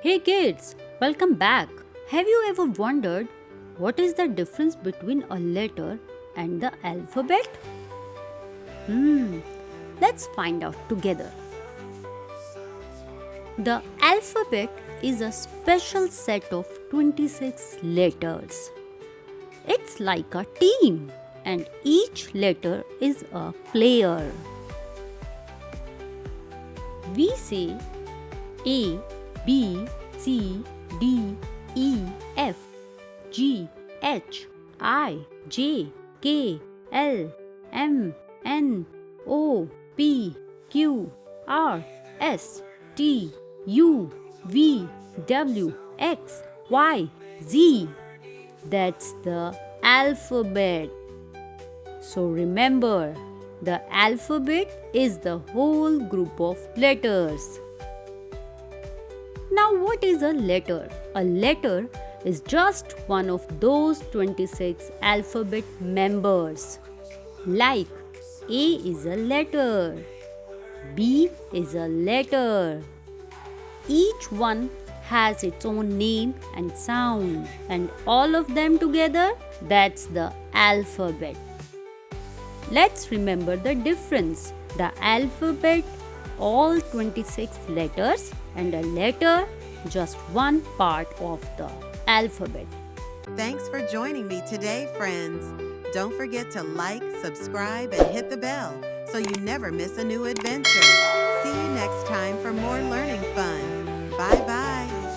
Hey kids, welcome back. Have you ever wondered what is the difference between a letter and the alphabet? Let's find out together. The alphabet is a special set of 26 letters. It's like a team, and each letter is a player. We say A, B, C, D, E, F, G, H, I, J, K, L, M, N, O, P, Q, R, S, T, U, V, W, X, Y, Z. That's the alphabet. So remember, the alphabet is the whole group of letters. Now, what is a letter? A letter is just one of those 26 alphabet members. Like A is a letter, B is a letter. Each one has its own name and sound, and all of them together, that's the alphabet. Let's remember the difference. The alphabet, all 26 letters, and a letter, just one part of the alphabet. Thanks for joining me today, friends. Don't forget to like, subscribe, and hit the bell so you never miss a new adventure. See you next time for more learning fun. Bye.